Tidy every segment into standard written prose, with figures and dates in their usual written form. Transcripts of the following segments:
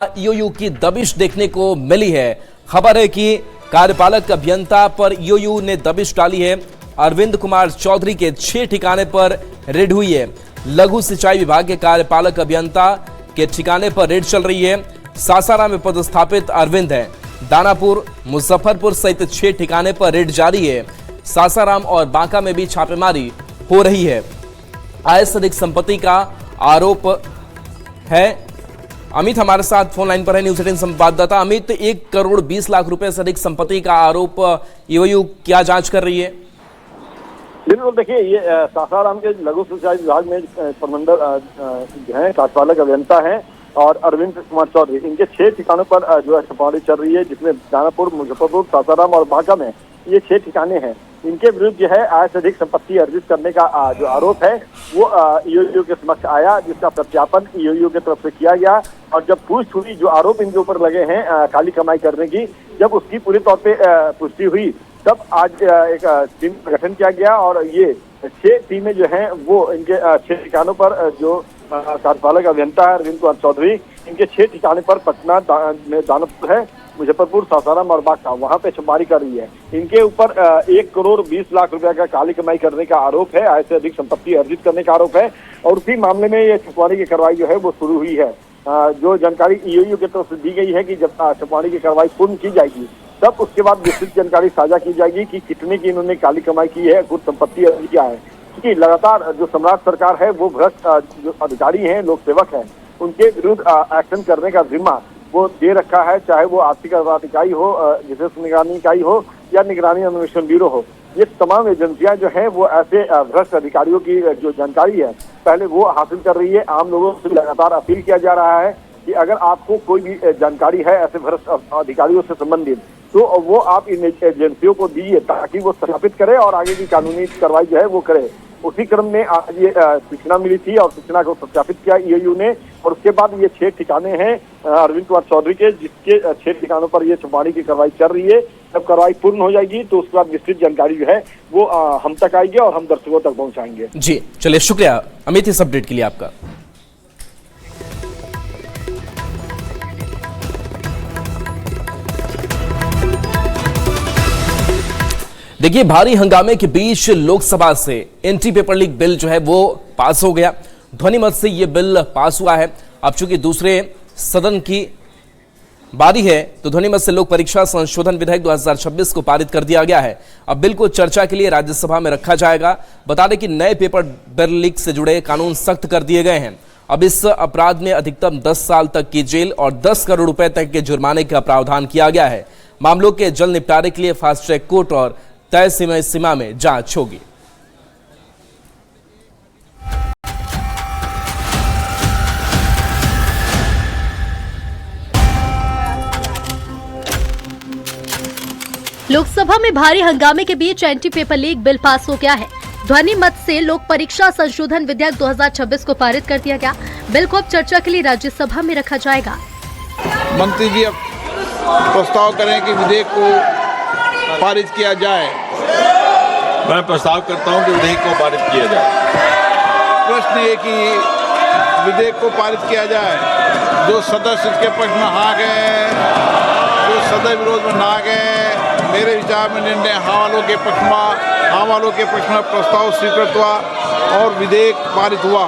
EOU की दबिश देखने को मिली है। खबर है कि कार्यपालक अभियंता पर ईओयू ने दबिश डाली है। अरविंद कुमार चौधरी के 6 ठिकाने पर रेड हुई है। लघु सिंचाई विभाग के कार्यपालक अभियंता के ठिकाने पर रेड चल रही है। सासाराम में पदस्थापित अरविंद है। दानापुर, मुजफ्फरपुर सहित 6 ठिकाने पर रेड जारी है। सासाराम और बांका में भी छापेमारी हो रही है। आय से अधिक संपत्ति का आरोप है। अमित हमारे साथ फोन लाइन पर है, न्यूज 18 संवाददाता। अमित, 1 करोड़ 20 लाख रुपए से अधिक संपत्ति का आरोप ईओयू क्या जांच कर रही है? बिल्कुल, देखिए ये सासाराम के लघु सिंचाई विभाग में प्रबंधक जो है कार्यपालक अभियंता हैं और अरविंद कुमार चौधरी, इनके 6 ठिकानों पर जो है छापेमारी चल रही है, जिसमें दानापुर, मुजफ्फरपुर, सासाराम और बांका में ये 6 ठिकाने हैं। इनके विरुद्ध जो है आय से अधिक संपत्ति अर्जित करने का जो आरोप है वो ईओयू के समक्ष आया, जिसका प्रत्यापन ईओयू की तरफ से किया गया। और जब पूछ हुई, जो आरोप इनके ऊपर लगे हैं काली कमाई करने की, जब उसकी पूरी तौर पे पुष्टि हुई, तब आज एक टीम का गठन किया गया और ये 6 टीमें जो हैं वो इनके 6 ठिकानों पर जो कार्यपालक अभियंता है अरविंद कुमार चौधरी, इनके 6 ठिकाने पर पटना में दानापुर है, मुजफ्फरपुर, सासाराम और बांका, वहां पे छापेमारी कर रही है। इनके ऊपर 1 करोड़ 20 लाख रुपए का काली कमाई करने का आरोप है, आय से अधिक संपत्ति अर्जित करने का आरोप है। और उसी मामले में ये छापेमारी की कार्रवाई जो है वो शुरू हुई है। जो जानकारी ईओयू की तरफ से दी गई है कि जब छापेमारी की कार्रवाई पूर्ण की जाएगी, तब उसके बाद विस्तृत जानकारी साझा की जाएगी कि कितने की इन्होंने काली कमाई की है, कुछ संपत्ति अर्जित किया है। क्योंकि लगातार जो सम्राट सरकार है वो भ्रष्ट जो अधिकारी हैं, लोक सेवक हैं, उनके विरुद्ध एक्शन करने का जिम्मा वो दे रखा है, चाहे वो आर्थिक अपराध इकाई हो, विशेष निगरानी इकाई हो या निगरानी अन्वेषण ब्यूरो हो। ये तमाम एजेंसियां जो हैं वो ऐसे भ्रष्ट अधिकारियों की जो जानकारी है पहले वो हासिल कर रही है। आम लोगों से लगातार अपील किया जा रहा है कि अगर आपको कोई भी जानकारी है ऐसे भ्रष्ट अधिकारियों से संबंधित, तो वो आप इन एजेंसियों को दीजिए ताकि वो सत्यापित करे और आगे की कानूनी कार्रवाई जो है वो करे। उसी क्रम में आज ये सूचना मिली थी और सूचना को सत्यापित किया ईओयू ने, और उसके बाद ये 6 ठिकाने हैं अरविंद कुमार चौधरी के, जिसके 6 ठिकानों पर ये छापेमारी की कार्रवाई चल रही है। जब कार्रवाई पूर्ण हो जाएगी तो उसके बाद विस्तृत जानकारी जो है वो हम तक आएगी और हम दर्शकों तक पहुंचाएंगे। जी चलिए, शुक्रिया अमित इस अपडेट के लिए आपका। देखिए, भारी हंगामे के बीच लोकसभा से एंटी पेपर लीक बिल जो है वो पास हो गया। ध्वनि मत से ये बिल पास हुआ है। अब चूंकि दूसरे सदन की बारी है तो ध्वनि मत से लोक परीक्षा संशोधन विधेयक 2026 को पारित कर दिया गया है। अब बिल को चर्चा के लिए राज्यसभा में रखा जाएगा। बता दें कि नए पेपर बिल लीक से जुड़े कानून सख्त कर दिए गए हैं। अब इस अपराध में अधिकतम 10 साल तक की जेल और 10 करोड़ रुपए तक के जुर्माने का प्रावधान किया गया है। मामलों के जल्द निपटारे के लिए फास्ट ट्रैक कोर्ट और तय सीमा में जांच होगी। लोकसभा में भारी हंगामे के बीच anti paper leak bill pass हो गया है। ध्वनि मत से लोक परीक्षा संशोधन विधेयक 2026 को पारित कर दिया गया। बिल को अब चर्चा के लिए राज्यसभा में रखा जाएगा। मंत्री जी अब प्रस्ताव करें कि विधेयक को पारित किया जाए। मैं प्रस्ताव करता हूं कि विधेयक को पारित किया जाए। प्रश्न ये कि विधेयक को पारित किया जाए। जो सदस्य इसके पक्ष में हाँ गए, जो सदस्य विरोध में ना गए, मेरे विचार में निर्णय हाँ वालों के पक्ष में प्रस्ताव स्वीकृत हुआ और विधेयक पारित हुआ।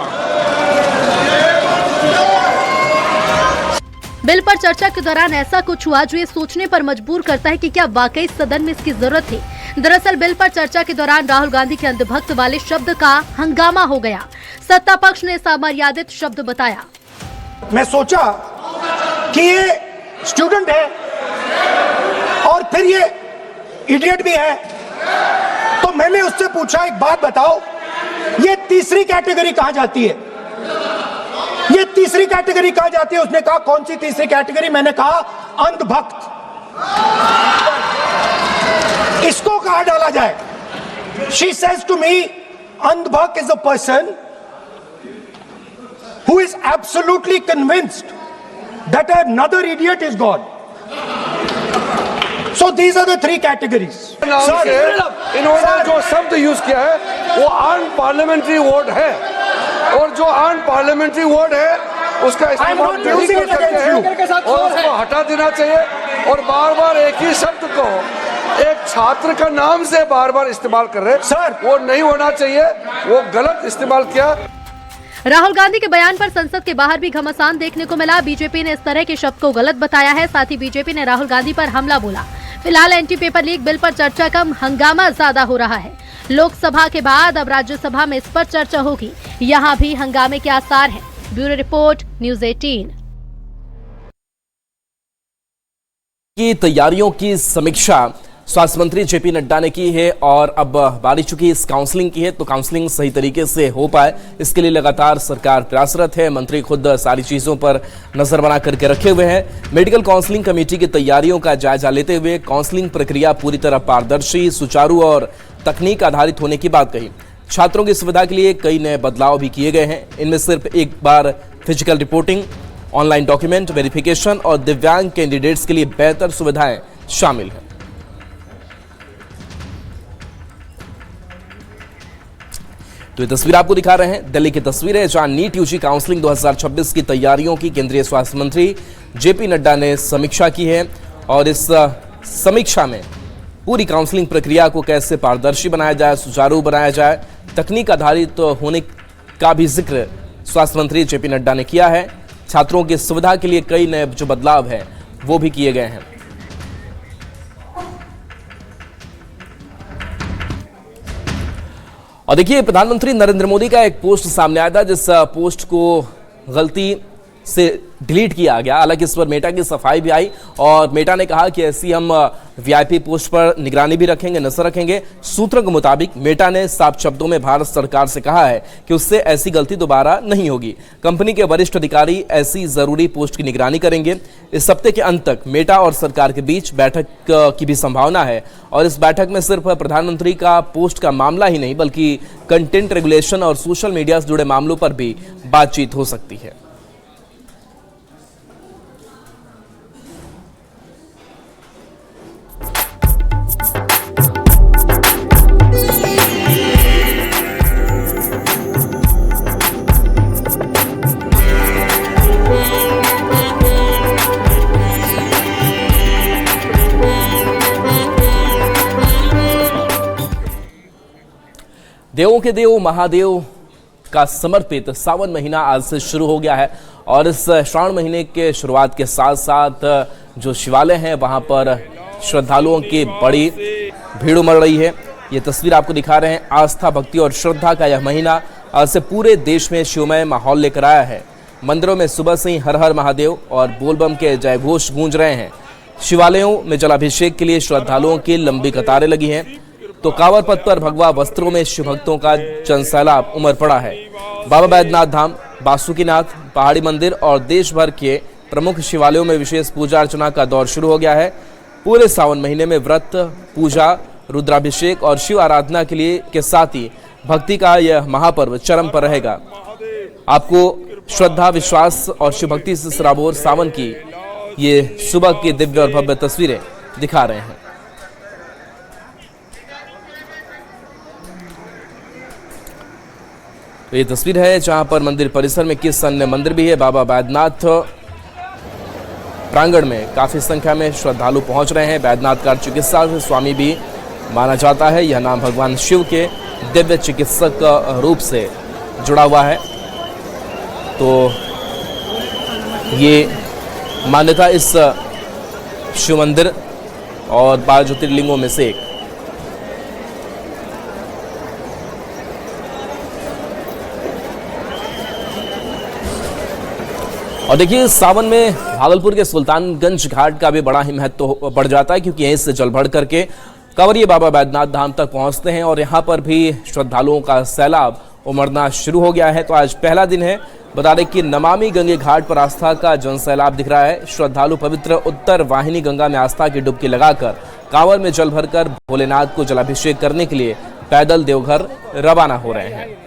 बिल पर चर्चा के दौरान ऐसा कुछ हुआ जो ये सोचने पर मजबूर करता है कि क्या वाकई सदन में इसकी जरूरत थी। दरअसल बिल पर चर्चा के दौरान राहुल गांधी के अंधभक्त वाले शब्द का हंगामा हो गया। सत्ता पक्ष ने अमर्यादित शब्द बताया। मैं सोचा कि ये स्टूडेंट है और फिर ये इडियट भी है, तो मैंने उससे पूछा एक बात बताओ, ये तीसरी कैटेगरी कहां जाती है? ये तीसरी कैटेगरी कहां जाती है? उसने कहा कौन सी तीसरी कैटेगरी? मैंने कहा अंधभक्त। इसको कहां डाला जाए? She says to me, अंधभक्त is a person who is absolutely convinced that another idiot is God. So these are the 3 categories. इन्होंने जो शब्द यूज किया है वो अन पार्लियामेंट्री वर्ड है, और जो अन पार्लियामेंट्री वर्ड है उसका इस्तेमाल नहीं कर सकते हैं और उसको हटा देना चाहिए। और बार बार एक ही शब्द को एक छात्र का नाम से बार बार इस्तेमाल कर रहे हैं सर, वो नहीं होना चाहिए, वो गलत इस्तेमाल किया। राहुल गांधी के बयान पर संसद के बाहर भी घमासान देखने को मिला। बीजेपी ने इस तरह के शब्द को गलत बताया है। साथ ही बीजेपी ने राहुल गांधी पर हमला बोला। फिलहाल एंटी पेपर लीक बिल पर चर्चा कम, हंगामा ज्यादा हो रहा है। लोकसभा के बाद अब राज्यसभा में इस पर चर्चा होगी। यहाँ भी हंगामे के आसार हैं। Bureau report, news 18। की तैयारियों की समीक्षा स्वास्थ्य मंत्री जेपी नड्डा ने की है और अब बारी चुकी इस काउंसलिंग की है, तो काउंसलिंग सही तरीके से हो पाए इसके लिए लगातार सरकार प्रयासरत है। मंत्री खुद सारी चीजों पर नजर बना करके रखे हुए हैं। मेडिकल काउंसलिंग कमेटी की तैयारियों का जायजा लेते हुए काउंसलिंग प्रक्रिया पूरी तरह पारदर्शी, सुचारू और तकनीक आधारित होने की बात कही। छात्रों की सुविधा के लिए कई नए बदलाव भी किए गए हैं। इनमें सिर्फ एक बार physical reporting, online document verification और दिव्यांग कैंडिडेट्स के लिए बेहतर सुविधाएं शामिल हैं। तो ये तस्वीर आपको दिखा रहे हैं, दिल्ली की तस्वीर है जहां नीट यूजी काउंसलिंग 2026 की तैयारियों की केंद्रीय स्वास्थ्य मंत्री जेपी नड्डा ने समीक्षा की है और इस समीक्षा में पूरी काउंसलिंग प्रक्रिया को कैसे पारदर्शी बनाया जाए, सुचारू बनाया जाए, तकनीक आधारित होने का भी जिक्र स्वास्थ्य मंत्री जेपी नड्डा ने किया है। छात्रों की सुविधा के लिए कई नए जो बदलाव है वो भी किए गए हैं। और देखिए, प्रधानमंत्री नरेंद्र मोदी का एक पोस्ट सामने आया था जिस पोस्ट को गलती से डिलीट किया गया। हालांकि इस पर मेटा की सफाई भी आई और मेटा ने कहा कि ऐसी हम वीआईपी पोस्ट पर निगरानी भी रखेंगे, नजर रखेंगे। सूत्रों के मुताबिक मेटा ने साफ शब्दों में भारत सरकार से कहा है कि उससे ऐसी गलती दोबारा नहीं होगी। कंपनी के वरिष्ठ अधिकारी ऐसी जरूरी पोस्ट की निगरानी करेंगे। इस हफ्ते के अंत तक मेटा और सरकार के बीच बैठक की भी संभावना है और इस बैठक में सिर्फ प्रधानमंत्री का पोस्ट का मामला ही नहीं बल्कि कंटेंट रेगुलेशन और सोशल मीडिया से जुड़े मामलों पर भी बातचीत हो सकती है। देवों के देव महादेव का समर्पित सावन महीना आज से शुरू हो गया है और इस श्रावण महीने के शुरुआत के साथ साथ जो शिवालय हैं वहां पर श्रद्धालुओं की बड़ी भीड़ उमड़ रही है। ये तस्वीर आपको दिखा रहे हैं। आस्था, भक्ति और श्रद्धा का यह महीना आज से पूरे देश में शिवमय माहौल लेकर आया है। मंदिरों में सुबह से ही हर हर महादेव और बोलबम के जयघोष गूंज रहे हैं। शिवालयों में जलाभिषेक के लिए श्रद्धालुओं की लंबी कतारें लगी हैं तो कांवर पथ पर भगवा वस्त्रों में शिव भक्तों का जनसैलाब उमड़ पड़ा है। बाबा बैद्यनाथ धाम, बासुकीनाथ, पहाड़ी मंदिर और देश भर के प्रमुख शिवालयों में विशेष पूजा अर्चना का दौर शुरू हो गया है। पूरे सावन महीने में व्रत, पूजा, रुद्राभिषेक और शिव आराधना के लिए के साथ ही भक्ति का यह महापर्व चरम पर रहेगा। आपको श्रद्धा, विश्वास और शिव भक्ति से सराबोर सावन की ये सुबह की दिव्य और भव्य तस्वीरें दिखा रहे हैं। तो ये तस्वीर है जहां पर मंदिर परिसर में किस अन्य मंदिर भी है। बाबा बैद्यनाथ प्रांगण में काफी संख्या में श्रद्धालु पहुंच रहे हैं। बैद्यनाथ का चिकित्सा स्वामी भी माना जाता है। यह नाम भगवान शिव के दिव्य चिकित्सक रूप से जुड़ा हुआ है। तो ये मान्यता इस शिव मंदिर और 12 ज्योतिर्लिंगों में से एक। और देखिए, सावन में भागलपुर के सुल्तानगंज घाट का भी बड़ा ही महत्व बढ़ जाता है क्योंकि यहीं से जल भर करके कांवरिये बाबा बैद्यनाथ धाम तक पहुंचते हैं और यहां पर भी श्रद्धालुओं का सैलाब उमड़ना शुरू हो गया है। तो आज पहला दिन है। बता दें कि नमामि गंगे घाट पर आस्था का जनसैलाब दिख रहा है। श्रद्धालु पवित्र उत्तर वाहिनी गंगा में आस्था की डुबकी लगाकर कांवर में जल भरकर भोलेनाथ को जलाभिषेक करने के लिए पैदल देवघर रवाना हो रहे हैं।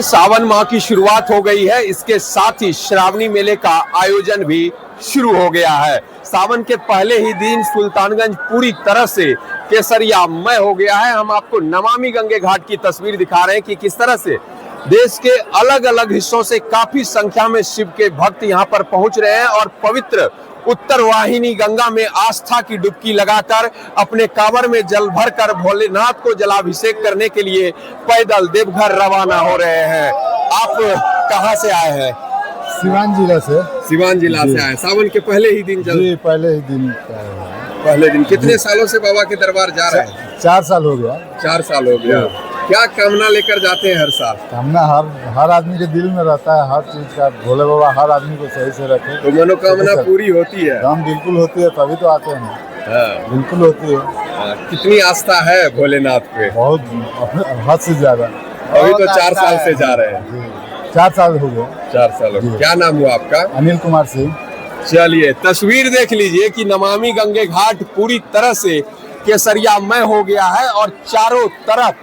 सावन माह की शुरुआत हो गई है। इसके साथ ही श्रावणी मेले का आयोजन भी शुरू हो गया है। सावन के पहले ही दिन सुल्तानगंज पूरी तरह से केसरियामय हो गया है। हम आपको नमामि गंगे घाट की तस्वीर दिखा रहे हैं कि किस तरह से देश के अलग अलग हिस्सों से काफी संख्या में शिव के भक्त यहाँ पर पहुंच रहे हैं और पवित्र उत्तर वाहिनी गंगा में आस्था की डुबकी लगाकर अपने कांवर में जल भरकर भोलेनाथ को जलाभिषेक करने के लिए पैदल देवघर रवाना हो रहे हैं। आप कहाँ से आए हैं? सिवान जिला से। सिवान जिला से आए। सावन के पहले ही दिन जी, पहले ही दिन। पहले दिन। कितने सालों से बाबा के दरबार जा रहे हैं? 4 साल हो गया। 4 साल हो गया। क्या कामना लेकर जाते हैं हर साल? कामना हर आदमी के दिल में रहता है, हर चीज का। भोले बाबा हर आदमी को सही से रखे तो मनोकामना पूरी होती है। हम बिल्कुल होती है, तभी तो आते हैं। हाँ। बिल्कुल होती है। कितनी आस्था है भोलेनाथ पे? बहुत, हद से ज्यादा। अभी तो 4 साल से जा रहे हैं। 4 साल हो गए। 4 साल हो गए। क्या नाम हुआ आपका? अनिल कुमार सिंह। चलिए तस्वीर देख लीजिए कि नमामि गंगे घाट पूरी तरह से केसरियामय हो गया है और चारों तरफ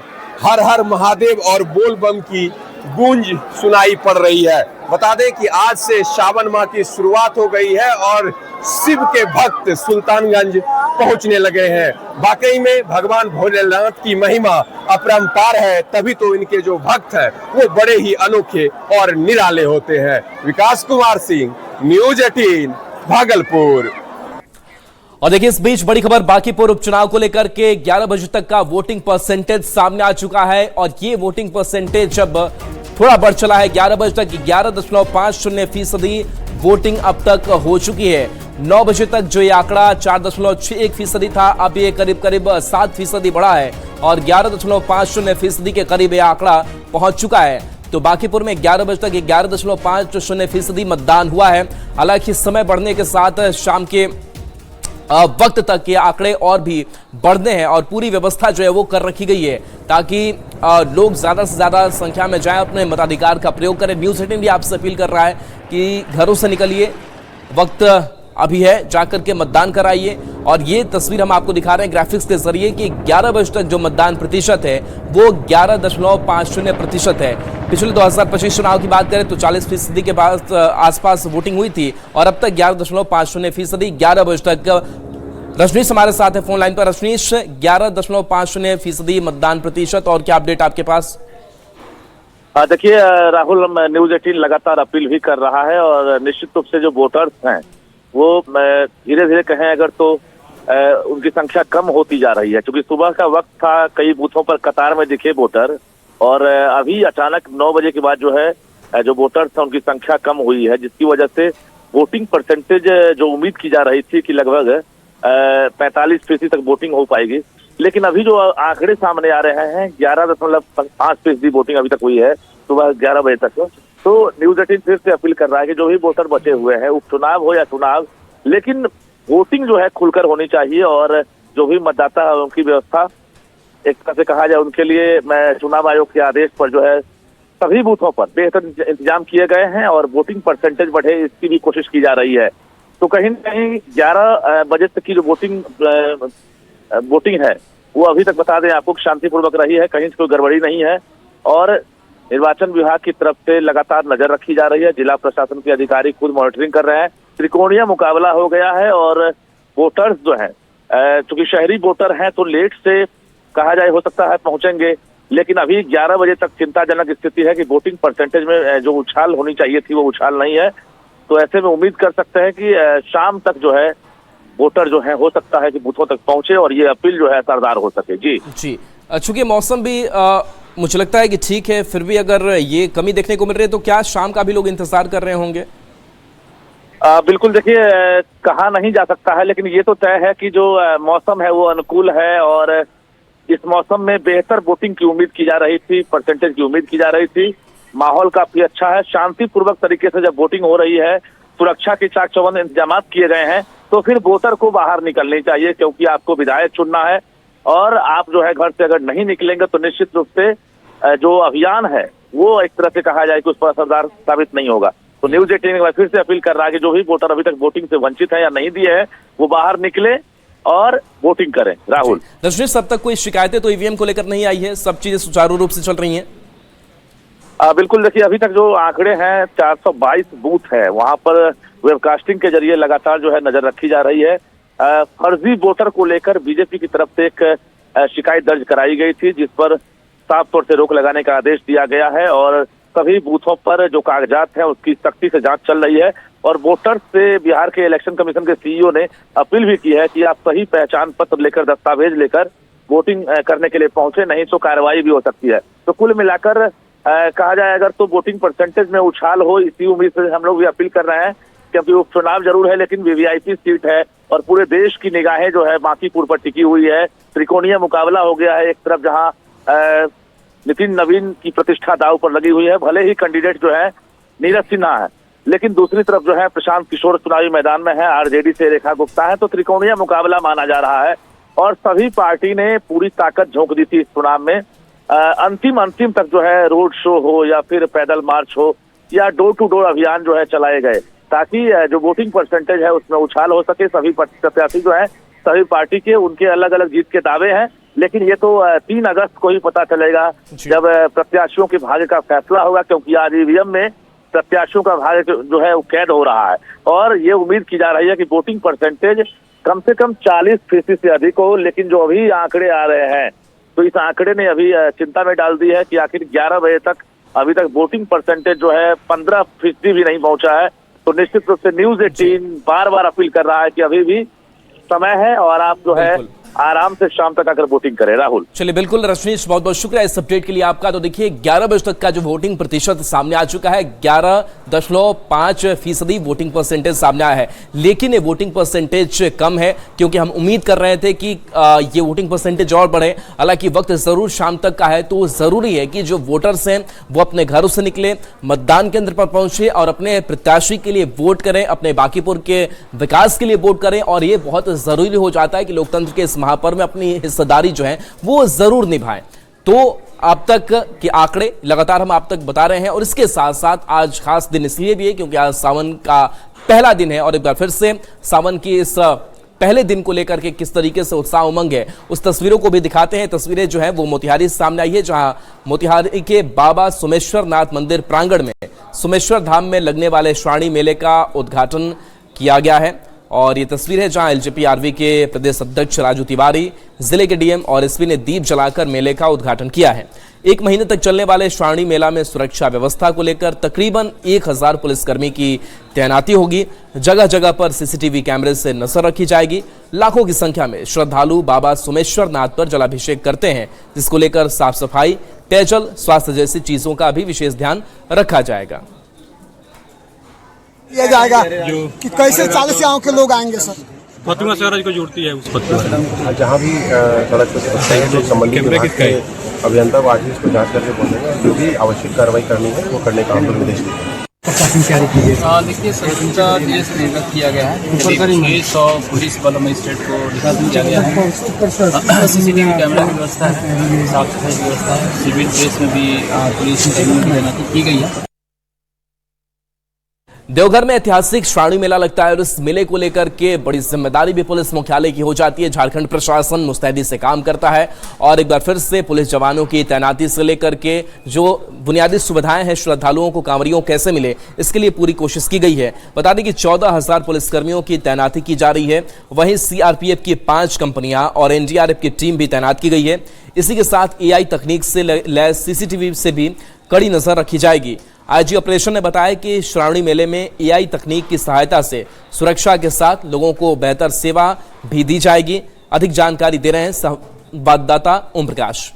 हर हर महादेव और बोल बम की गूंज सुनाई पड़ रही है। बता दें कि आज से श्रावण माह की शुरुआत हो गई है और शिव के भक्त सुल्तानगंज पहुंचने लगे हैं। वाकई में भगवान भोलेनाथ की महिमा अपरंपार है, तभी तो इनके जो भक्त हैं वो बड़े ही अनोखे और निराले होते हैं। विकास कुमार सिंह, न्यूज 18 भागलपुर। और देखिए इस बीच बड़ी खबर बांकीपुर उपचुनाव को लेकर के 11 बजे तक का वोटिंग परसेंटेज सामने आ चुका है और ये वोटिंग परसेंटेज अब थोड़ा बढ़ चला है। 11 बजे तक 11.50% वोटिंग अब तक हो चुकी है। 9 बजे तक जो ये आंकड़ा 4.61% था, अब ये करीब 7% बढ़ा है और 11.50% के करीब ये आंकड़ा पहुंच चुका है। तो बांकीपुर में 11 बजे तक 11.50% मतदान हुआ है। हालांकि समय बढ़ने के साथ शाम के वक्त तक ये आंकड़े और भी बढ़ने हैं और पूरी व्यवस्था जो है वो कर रखी गई है ताकि लोग ज्यादा से ज्यादा संख्या में जाएं, अपने मताधिकार का प्रयोग करें। न्यूज़ 18 भी आपसे अपील कर रहा है कि घरों से निकलिए, वक्त अभी है, जाकर के मतदान कराइए। और ये तस्वीर हम आपको दिखा रहे हैं ग्राफिक्स के जरिए कि 11 बजे तक जो मतदान प्रतिशत है वो 11.50% है। पिछले 2025 चुनाव की बात करें तो 40% के बाद आसपास वोटिंग हुई थी और अब तक 11.50%। 11 बजे तक रजनीश हमारे साथ है फोन लाइन पर। रजनीश, 11.50% मतदान प्रतिशत और क्या अपडेट आपके पास? देखिए राहुल, न्यूज 18 लगातार अपील भी कर रहा है और निश्चित रूप से जो वोटर्स हैं वो धीरे धीरे कहें अगर तो उनकी संख्या कम होती जा रही है, क्योंकि सुबह का वक्त था, कई बूथों पर कतार में दिखे वोटर और अभी अचानक 9 बजे के बाद जो है जो वोटर्स हैं उनकी संख्या कम हुई है, जिसकी वजह से वोटिंग परसेंटेज जो उम्मीद की जा रही थी कि लगभग 45% तक वोटिंग हो पाएगी, लेकिन अभी जो आंकड़े सामने आ रहे हैं 11.5% वोटिंग अभी तक हुई है सुबह 11 बजे तक। तो न्यूज 18 फिर से अपील कर रहा है कि जो भी वोटर बचे हुए हैं, उपचुनाव हो या चुनाव, लेकिन वोटिंग जो है खुलकर होनी चाहिए और जो भी मतदाता है उनकी व्यवस्था एक तरह से कहा जाए उनके लिए मैं चुनाव आयोग के आदेश पर जो है सभी बूथों पर बेहतर इंतजाम किए गए हैं और वोटिंग परसेंटेज बढ़े इसकी भी कोशिश की जा रही है। तो कहीं न कहीं 11 बजे तक की जो वोटिंग है वो अभी तक बता दें आपको शांतिपूर्वक रही है, कहीं से कोई गड़बड़ी नहीं है और निर्वाचन विभाग की तरफ से लगातार नजर रखी जा रही है। जिला प्रशासन के अधिकारी खुद मॉनिटरिंग कर रहे हैं। त्रिकोणीय मुकाबला हो गया है और वोटर्स जो हैं चूंकि शहरी वोटर हैं तो लेट से कहा जाए हो सकता है पहुंचेंगे, लेकिन अभी 11 बजे तक चिंताजनक स्थिति है कि वोटिंग परसेंटेज में जो उछाल होनी चाहिए थी वो उछाल नहीं है। तो ऐसे में उम्मीद कर सकते हैं कि शाम तक जो है वोटर जो है हो सकता है कि बूथों तक पहुंचे और ये अपील जो है असरदार हो सके। जी चूंकि मौसम भी मुझे लगता है कि ठीक है, फिर भी अगर ये कमी देखने को मिल रही है तो क्या शाम का भी लोग इंतजार कर रहे होंगे? बिल्कुल, देखिए कहा नहीं जा सकता है, लेकिन ये तो तय है कि जो मौसम है वो अनुकूल है और इस मौसम में बेहतर वोटिंग की उम्मीद की जा रही थी, परसेंटेज की उम्मीद की जा रही थी। माहौल काफी अच्छा है, शांतिपूर्वक तरीके से जब वोटिंग हो रही है, सुरक्षा के चाक चौबंद इंतजाम किए गए हैं, तो फिर वोटर को बाहर निकलनी चाहिए क्योंकि आपको विधायक चुनना है और आप जो है घर से अगर नहीं निकलेंगे तो निश्चित रूप से जो अभियान है वो एक तरह से कहा जाए कि उस पर असरदार साबित नहीं होगा। तो न्यूज 18 फिर से अपील कर रहा है कि जो भी वोटर अभी तक वोटिंग से वंचित है या नहीं दिए हैं वो बाहर निकले और वोटिंग करें। राहुल, रजनीश, अब तक कोई शिकायतें तो ईवीएम को लेकर नहीं आई है, सब चीजें सुचारू रूप से चल रही हैं? बिल्कुल, देखिए अभी तक जो आंकड़े हैं 422 बूथ है, वहां पर वेबकास्टिंग के जरिए लगातार जो है नजर रखी जा रही है। फर्जी वोटर को लेकर बीजेपी की तरफ से एक शिकायत दर्ज कराई गई थी जिस पर साफ तौर से रोक लगाने का आदेश दिया गया है और सभी बूथों पर जो कागजात हैं उसकी सख्ती से जांच चल रही है। और वोटर्स से बिहार के इलेक्शन कमीशन के सीईओ ने अपील भी की है कि आप सही पहचान पत्र लेकर, दस्तावेज लेकर वोटिंग करने के लिए पहुंचे, नहीं तो कार्रवाई भी हो सकती है। तो कुल मिलाकर कहा जाए अगर तो वोटिंग परसेंटेज में उछाल हो, इसी उम्मीद से हम लोग भी अपील कर रहे हैं, क्योंकि उपचुनाव जरूर है लेकिन वीवीआईपी सीट है और पूरे देश की निगाहें जो है बांकीपुर पर टिकी हुई है। त्रिकोणीय मुकाबला हो गया है। एक तरफ जहां नितिन नवीन की प्रतिष्ठा दांव पर लगी हुई है, भले ही कैंडिडेट जो है नीरज सिन्हा है, लेकिन दूसरी तरफ जो है प्रशांत किशोर चुनावी मैदान में है, आरजेडी से रेखा गुप्ता है। तो त्रिकोणीय मुकाबला माना जा रहा है और सभी पार्टी ने पूरी ताकत झोंक दी थी इस चुनाव में। अंतिम तक जो है रोड शो हो या फिर पैदल मार्च हो या डोर टू डोर अभियान जो है चलाए गए, ताकि जो वोटिंग परसेंटेज है उसमें उछाल हो सके। सभी प्रत्याशी जो है सभी पार्टी के उनके अलग अलग जीत के दावे हैं, लेकिन ये तो 3 अगस्त को ही पता चलेगा जब प्रत्याशियों के भाग्य का फैसला होगा, क्योंकि आज ईवीएम में प्रत्याशियों का भाग्य जो है वो कैद हो रहा है। और ये उम्मीद की जा रही है कि वोटिंग परसेंटेज कम से कम 40% से अधिक हो। लेकिन जो अभी आंकड़े आ रहे हैं तो इस आंकड़े ने अभी चिंता में डाल दी है कि आखिर 11 बजे तक अभी तक वोटिंग परसेंटेज जो है 15% भी नहीं पहुंचा है। तो निश्चित रूप से न्यूज़ 18 बार बार अपील कर रहा है कि अभी भी समय है और आप जो है आराम से शाम तक आकर वोटिंग करें। राहुल, चलिए बिल्कुल रजनीश, बहुत बहुत शुक्रिया इस अपडेट के लिए आपका। तो देखिए 11 बजे तक का जो वोटिंग प्रतिशत सामने आ चुका है, 11.5% वोटिंग परसेंटेज सामने आया है। लेकिन ये वोटिंग परसेंटेज कम है, क्योंकि हम उम्मीद कर रहे थे कि ये वोटिंग परसेंटेज और बढ़े। हालांकि वक्त जरूर शाम तक का है, तो जरूरी है कि जो वोटर्स हैं वो अपने घरों से निकले, मतदान केंद्र पर पहुंचे और अपने प्रत्याशी के लिए वोट करें, अपने बांकीपुर के विकास के लिए वोट करें। और ये बहुत जरूरी हो जाता है कि लोकतंत्र के इस महापर्व में अपनी हिस्सेदारी जो है वो जरूर निभाएं। तो अब तक के आंकड़े लगातार हम आप तक बता रहे हैं और इसके साथ साथ आज खास दिन इसलिए भी है क्योंकि आज सावन का पहला दिन है। और एक बार फिर से सावन की इस पहले दिन को लेकर के किस तरीके से उत्साह उमंग है उस तस्वीरों को भी दिखाते हैं। तस्वीरें जो है वो मोतिहारी से सामने आई है, जहां मोतिहारी के बाबा सोमेश्वर नाथ मंदिर प्रांगण में सोमेश्वर धाम में लगने वाले श्रावणी मेले का उद्घाटन किया गया है। और ये तस्वीर है जहां एलजेपी-आरवी के प्रदेश अध्यक्ष राजू तिवारी, जिले के डीएम और एसपी ने दीप जलाकर मेले का उद्घाटन किया है। 1 महीने तक चलने वाले श्रावणी मेला में सुरक्षा व्यवस्था को लेकर तकरीबन 1000 पुलिसकर्मी की तैनाती होगी। जगह जगह पर सीसीटीवी कैमरे से नजर रखी जाएगी। लाखों की संख्या में श्रद्धालु बाबा सोमेश्वर नाथ पर जलाभिषेक करते हैं, जिसको लेकर साफ सफाई, पेयजल, स्वास्थ्य जैसी चीजों का भी विशेष ध्यान रखा जाएगा। किया जाएगा कि कैसे 40 गाँव के लोग आएंगे सर। प्रतिमा स्वराज को जोड़ती है उस पत्र जहाँ भी सड़क पर समस्या है तो संबंधित विभाग के अभियंता व आरटीओ को जांच करके बोलेंगे, जो भी आवश्यक कार्रवाई करनी है वो करने का हम लोग निर्देश देंगे। देखिए स्वच्छता दिवस निर्गत किया गया है। 600 पुलिस बल मजिस्ट्रेट को डिस्ट्रीब्यूट किया गया है। सीसीटीवी कैमरा की व्यवस्था है, साफ सफाई की व्यवस्था है, सिविल ड्रेस में भी पुलिस की तैनाती की गई है। देवघर में ऐतिहासिक श्रावणी मेला लगता है और इस मेले को लेकर के बड़ी जिम्मेदारी भी पुलिस मुख्यालय की हो जाती है। झारखंड प्रशासन मुस्तैदी से काम करता है और एक बार फिर से पुलिस जवानों की तैनाती से लेकर के जो बुनियादी सुविधाएं हैं श्रद्धालुओं को, कांवरियों कैसे मिले, इसके लिए पूरी कोशिश की गई है। बता दें कि 14,000 पुलिसकर्मियों की तैनाती की जा रही है। वहीं सीआरपीएफ की 5 कंपनियां और एनडीआरएफ की टीम भी तैनात की गई है। इसी के साथ एआई तकनीक से लैस सीसीटीवी से भी कड़ी नजर रखी जाएगी। आईजी ऑपरेशन ने बताया कि श्रावणी मेले में एआई तकनीक की सहायता से सुरक्षा के साथ लोगों को बेहतर सेवा भी दी जाएगी। अधिक जानकारी दे रहे हैं संवाददाता ओम प्रकाश।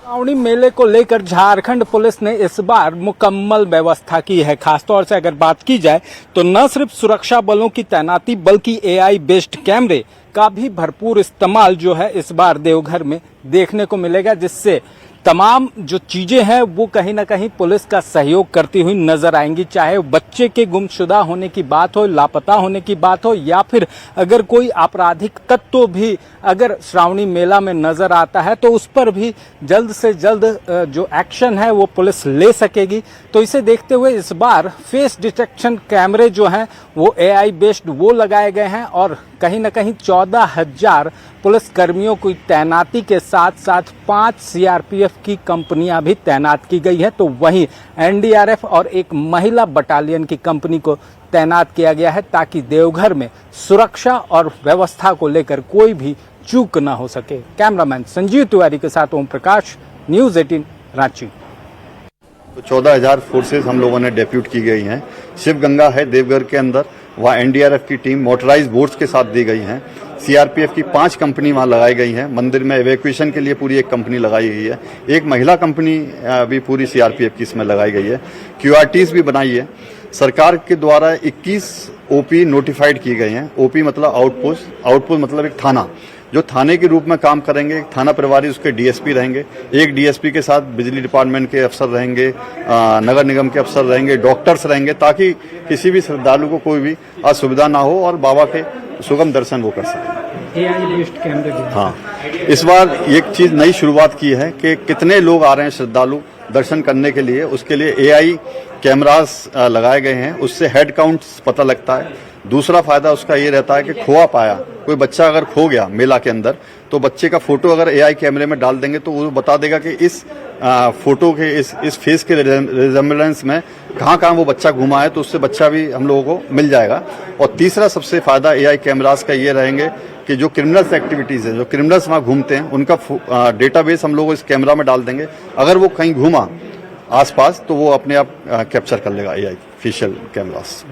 श्रावणी मेले को लेकर झारखंड पुलिस ने इस बार मुकम्मल व्यवस्था की है। खासतौर से अगर बात की जाए तो न सिर्फ सुरक्षा बलों की तैनाती बल्कि एआई बेस्ड कैमरे का भी भरपूर इस्तेमाल जो है इस बार देवघर में देखने को मिलेगा, जिससे तमाम जो चीजें हैं वो कहीं ना कहीं पुलिस का सहयोग करती हुई नजर आएंगी। चाहे बच्चे के गुमशुदा होने की बात हो, लापता होने की बात हो, या फिर अगर कोई आपराधिक तत्व भी अगर श्रावणी मेला में नजर आता है तो उस पर भी जल्द से जल्द जो एक्शन है वो पुलिस ले सकेगी। तो इसे देखते हुए इस बार फेस डिटेक्शन कैमरे जो हैं वो एआई बेस्ड वो लगाए गए हैं और कहीं ना कहीं 14,000 पुलिस कर्मियों की तैनाती के साथ साथ 5 सीआरपीएफ की कंपनियां भी तैनात की गई है। तो वहीं एनडीआरएफ और एक महिला बटालियन की कंपनी को तैनात किया गया है, ताकि देवघर में सुरक्षा और व्यवस्था को लेकर कोई भी चूक न हो सके। कैमरामैन संजीव तिवारी के साथ ओम प्रकाश, न्यूज 18 रांची। तो 14,000 फोर्सेस हम लोगों ने डेप्यूट की गई हैं। शिवगंगा है देवघर के अंदर, वहाँ एनडीआरएफ की टीम मोटराइज बोट्स के साथ दी गई हैं। सीआरपीएफ की 5 कंपनी वहाँ लगाई गई हैं। मंदिर में एवैक्यूएशन के लिए पूरी एक कंपनी लगाई गई है। एक महिला कंपनी भी पूरी सीआरपीएफ की इसमें लगाई गई है। क्यूआरटीज भी बनाई है। सरकार के द्वारा 21 ओपी नोटिफाइड किए गए हैं। ओपी मतलब आउटपोस्ट मतलब एक थाना, जो थाने के रूप में काम करेंगे। थाना प्रभारी उसके डीएसपी रहेंगे। एक डीएसपी के साथ बिजली डिपार्टमेंट के अफसर रहेंगे, नगर निगम के अफसर रहेंगे, डॉक्टर्स रहेंगे, ताकि किसी भी श्रद्धालु को कोई भी असुविधा ना हो और बाबा के सुगम दर्शन वो कर सकें। एआई बेस्ड कैमरे। हाँ, इस बार एक चीज नई शुरुआत की है कि कितने लोग आ रहे हैं श्रद्धालु दर्शन करने के लिए, उसके लिए एआई कैमरास लगाए गए हैं। उससे हेड काउंट पता लगता है। दूसरा फायदा उसका ये रहता है कि खोआ पाया, कोई बच्चा अगर खो गया मेला के अंदर, तो बच्चे का फोटो अगर एआई कैमरे में डाल देंगे तो वो बता देगा कि इस फोटो के इस फेस के रिजेम्बलेंस में कहाँ वो बच्चा घुमा है, तो उससे बच्चा भी हम लोगों को मिल जाएगा। और तीसरा सबसे फायदा एआई कैमरास का ये रहेंगे कि जो क्रिमिनल्स एक्टिविटीज है, जो क्रिमिनल्स वहाँ घूमते हैं, उनका डेटाबेस हम लोग इस कैमरा में डाल देंगे। अगर वो कहीं घूमा आसपास तो वो अपने आप कैप्चर कर लेगा एआई फेशियल कैमरास।